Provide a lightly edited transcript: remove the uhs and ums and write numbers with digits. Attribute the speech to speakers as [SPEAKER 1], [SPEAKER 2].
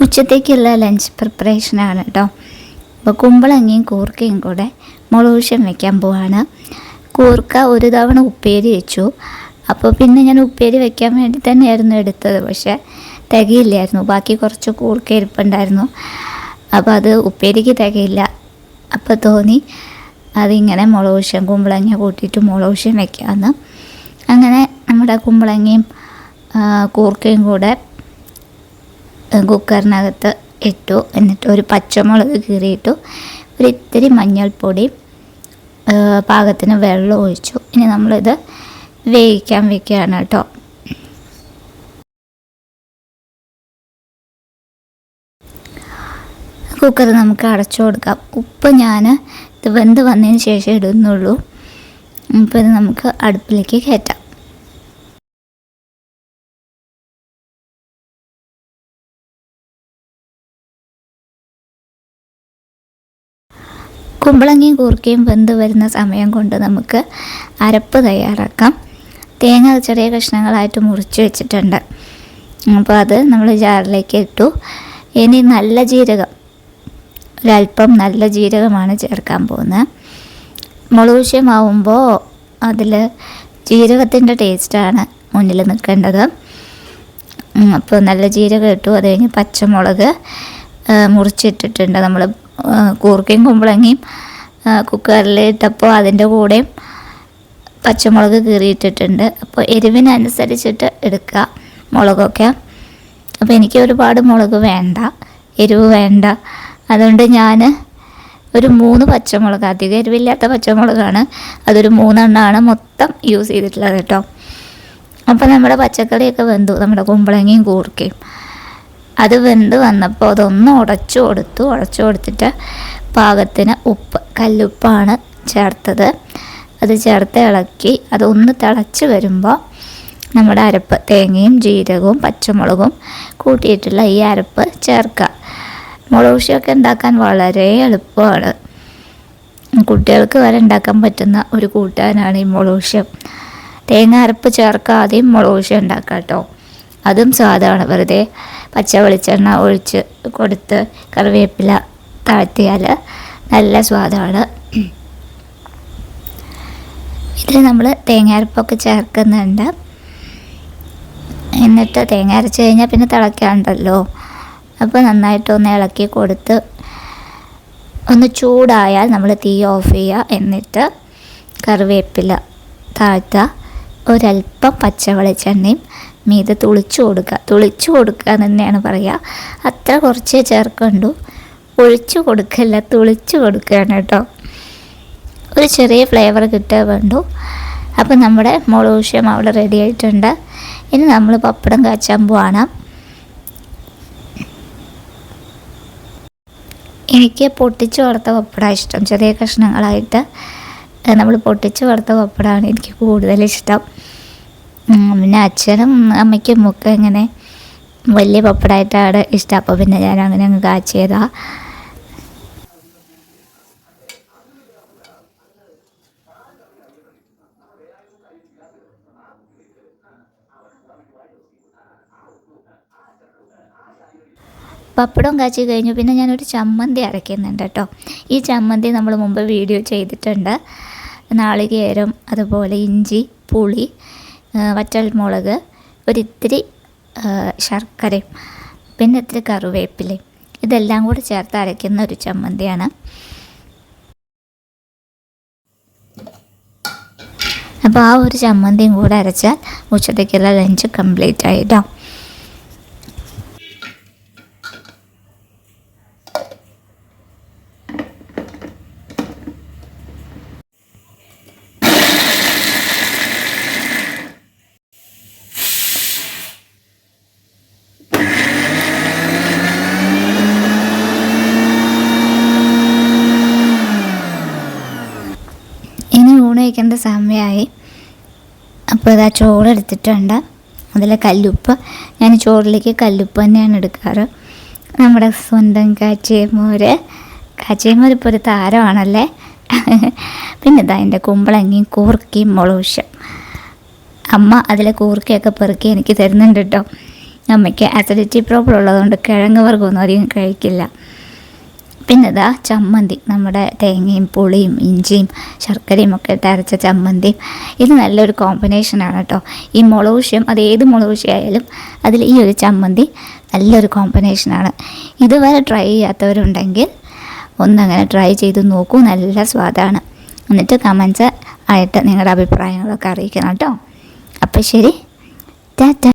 [SPEAKER 1] ഉച്ചത്തേക്കുള്ള lunch പ്രിപ്പറേഷനാണ് കേട്ടോ. അപ്പോൾ കുമ്പളങ്ങയും കൂർക്കയും കൂടെ മുളകുശം വെക്കാൻ പോവാണ്. കൂർക്ക ഒരു തവണ ഉപ്പേരി വെച്ചു. അപ്പോൾ പിന്നെ ഞാൻ ഉപ്പേരി വെക്കാൻ വേണ്ടി തന്നെയായിരുന്നു എടുത്തത്, പക്ഷേ തികയില്ലായിരുന്നു. ബാക്കി കുറച്ച് കൂർക്ക ഇരിപ്പുണ്ടായിരുന്നു. അപ്പോൾ അത് ഉപ്പേരിക്ക് തികയില്ല. അപ്പോൾ തോന്നി അതിങ്ങനെ മുളകുശം കുമ്പളങ്ങ കൂട്ടിയിട്ട് മുളകുശം വെക്കാമെന്ന്. അങ്ങനെ നമ്മുടെ കുമ്പളങ്ങയും കൂർക്കയും കൂടെ കുക്കറിനകത്ത് ഇട്ടു. എന്നിട്ട് ഒരു പച്ചമുളക് കീറിയിട്ടു, ഒരു ഇത്തിരി മഞ്ഞൾപ്പൊടിയും പാകത്തിന് വെള്ളം ഒഴിച്ചു. ഇനി നമ്മളിത് വേവിക്കാൻ വെക്കുകയാണ് കേട്ടോ. കുക്കർ നമുക്ക് അടച്ചു കൊടുക്കാം. ഉപ്പ് ഞാൻ ഇത് വെന്ത് വന്നതിന് ശേഷം ഇടുന്നുള്ളൂ. ഇപ്പോൾ ഇത് നമുക്ക് അടുപ്പിലേക്ക് കയറ്റാം. കുമ്പളങ്ങയും കൂർക്കയും വെന്ത് വരുന്ന സമയം കൊണ്ട് നമുക്ക് അരപ്പ് തയ്യാറാക്കാം. തേങ്ങ ചെറിയ കഷ്ണങ്ങളായിട്ട് മുറിച്ച് വെച്ചിട്ടുണ്ട്. അപ്പോൾ അത് നമ്മൾ ജാറിലേക്ക് ഇട്ടു. ഇനി നല്ല ജീരകം, ഒരല്പം നല്ല ജീരകമാണ് ചേർക്കാൻ പോകുന്നത്. മുളകുശമാവുമ്പോൾ അതിൽ ജീരകത്തിൻ്റെ ടേസ്റ്റാണ് മുന്നിൽ നിൽക്കേണ്ടത്. അപ്പോൾ നല്ല ജീരകം ഇട്ടു. അത് കഴിഞ്ഞ് പച്ചമുളക് മുറിച്ചിട്ടിട്ടുണ്ട്. നമ്മൾ കൂർക്കയും കുമ്പളങ്ങയും കുക്കറിലിട്ടപ്പോൾ അതിൻ്റെ കൂടെയും പച്ചമുളക് കീറിയിട്ടിട്ടുണ്ട്. അപ്പോൾ എരിവിനനുസരിച്ചിട്ട് എടുക്കുക മുളകൊക്കെ. അപ്പോൾ എനിക്ക് ഒരുപാട് മുളക് വേണ്ട, എരിവ് വേണ്ട. അതുകൊണ്ട് ഞാൻ ഒരു 3 പച്ചമുളക്, അധികം എരിവില്ലാത്ത പച്ചമുളകാണ്, അതൊരു 3 എണ്ണമാണ് മൊത്തം യൂസ് ചെയ്തിട്ടുള്ളത് കേട്ടോ. അപ്പോൾ നമ്മുടെ പച്ചക്കറിയൊക്കെ വെന്തു, നമ്മുടെ കുമ്പളങ്ങയും കൂർക്കയും. അത് വെന്ത് വന്നപ്പോൾ അതൊന്ന് ഉടച്ചു കൊടുത്തിട്ട് പാകത്തിന് ഉപ്പ്, കല്ലുപ്പാണ് ചേർത്തത്. അത് ചേർത്ത് ഇളക്കി അതൊന്ന് തിളച്ച് വരുമ്പോൾ നമ്മുടെ അരപ്പ്, തേങ്ങയും ജീരകവും പച്ചമുളകും കൂട്ടിയിട്ടുള്ള ഈ അരപ്പ് ചേർക്കുക. മുളകുശമൊക്കെ ഉണ്ടാക്കാൻ വളരെ എളുപ്പമാണ്. കുട്ടികൾക്ക് വരെ ഉണ്ടാക്കാൻ പറ്റുന്ന ഒരു കൂട്ടാനാണ് ഈ മുളകുശം. തേങ്ങ അരപ്പ് ചേർക്കാതെയും മുളകുശം ഉണ്ടാക്കാം കേട്ടോ. അതും സ്വാദാണ്. വെറുതെ പച്ച വെളിച്ചെണ്ണ ഒഴിച്ച് കൊടുത്ത് കറിവേപ്പില താഴ്ത്തിയാൽ നല്ല സ്വാദാണ്. ഇതിൽ നമ്മൾ തേങ്ങ അരപ്പൊക്കെ ചേർക്കുന്നുണ്ട്. എന്നിട്ട് തേങ്ങ അരച്ച് കഴിഞ്ഞാൽ പിന്നെ തിളയ്ക്കാണ്ടല്ലോ. അപ്പോൾ നന്നായിട്ടൊന്ന് ഇളക്കി കൊടുത്ത് ഒന്ന് ചൂടായാൽ നമ്മൾ തീ ഓഫ് ചെയ്യുക. എന്നിട്ട് കറിവേപ്പില താഴ്ത്തുക, ഒരല്പം പച്ച വെളിച്ചെണ്ണയും മീതെ തുളിച്ചു കൊടുക്കുക എന്ന് തന്നെയാണ് പറയുക. അത്ര കുറച്ചേ ചേർക്കണ്ടു, ഒഴിച്ചു കൊടുക്കല്ല, തുളിച്ചു കൊടുക്കുകയാണ് കേട്ടോ. ഒരു ചെറിയ ഫ്ലേവർ കിട്ടുക വേണ്ടു. അപ്പോൾ നമ്മുടെ മുളകുശം അവിടെ റെഡി ആയിട്ടുണ്ട്. ഇനി നമ്മൾ പപ്പടം കാച്ചാൻ പോവാണ്. എനിക്ക് പൊട്ടിച്ച് വറുത്ത പപ്പടമാണ് ഇഷ്ടം. ചെറിയ കഷ്ണങ്ങളായിട്ട് നമ്മൾ പൊട്ടിച്ച് വറുത്ത പപ്പടമാണ് എനിക്ക് കൂടുതലിഷ്ടം. പിന്നെ അച്ഛനും അമ്മയ്ക്കും ഒക്കെ ഇങ്ങനെ വലിയ പപ്പടമായിട്ടാണ് ഇഷ്ടം. അപ്പോൾ പിന്നെ ഞാൻ അങ്ങനെ അങ്ങ് കാച്ചിയതാണ്. പപ്പടം കാച്ചി കഴിഞ്ഞു. പിന്നെ ഞാനൊരു ചമ്മന്തി അരയ്ക്കുന്നുണ്ട് കേട്ടോ. ഈ ചമ്മന്തി നമ്മൾ മുമ്പ് വീഡിയോ ചെയ്തിട്ടുണ്ട്. നാളികേരം, അതുപോലെ ഇഞ്ചി, പുളി, വറ്റൽമുളക്, ഒരിത്തിരി ശർക്കരയും പിന്നെ ഇത്തിരി കറിവേപ്പിലയും, ഇതെല്ലാം കൂടി ചേർത്ത് അരയ്ക്കുന്ന ഒരു ചമ്മന്തിയാണ്. അപ്പോൾ ആ ഒരു ചമ്മന്തിയും കൂടെ അരച്ചാൽ ഉച്ചത്തേക്കുള്ള ലഞ്ച് കംപ്ലീറ്റ് ആയിട്ടോ. കഴിക്കേണ്ട സമയമായി. അപ്പോൾ ഇതാ ചോറെടുത്തിട്ടുണ്ട്. അതിൽ കല്ലുപ്പ്, ഞാൻ ചോറിലേക്ക് കല്ലുപ്പ് തന്നെയാണ് എടുക്കാറ്. നമ്മുടെ സ്വന്തം കാച്ചിയമോര് ഇപ്പോൾ ഒരു താരമാണല്ലേ. പിന്നെ ഇതാ എൻ്റെ കുമ്പളങ്ങയും കൂർക്കയും മുളകുശം. അമ്മ അതിലെ കൂർക്കയൊക്കെ പെറുക്കി എനിക്ക് തരുന്നുണ്ട് കേട്ടോ. അമ്മയ്ക്ക് അസിഡിറ്റി പ്രോബ്ലം ഉള്ളതുകൊണ്ട് കിഴങ്ങ് വർഗ്ഗമൊന്നും അധികം കഴിക്കില്ല. പിന്നെ ഇതാ ചമ്മന്തി, നമ്മുടെ തേങ്ങയും പുളിയും ഇഞ്ചിയും ശർക്കരയും ഒക്കെ ഇട്ട് അരച്ച ചമ്മന്തി. ഇത് നല്ലൊരു കോമ്പിനേഷനാണ് കേട്ടോ. ഈ മുളകുശ്യം, അത് ഏത് മുളകുശ്യായാലും അതിൽ ഈ ഒരു ചമ്മന്തി നല്ലൊരു കോമ്പിനേഷനാണ്. ഇതുവരെ ട്രൈ ചെയ്യാത്തവരുണ്ടെങ്കിൽ ഒന്നങ്ങനെ ട്രൈ ചെയ്ത് നോക്കൂ, നല്ല സ്വാദാണ്. എന്നിട്ട് കമൻസ് ആയിട്ട് നിങ്ങളുടെ അഭിപ്രായങ്ങളൊക്കെ അറിയിക്കണം കേട്ടോ. അപ്പോൾ ശരി, ടാറ്റ.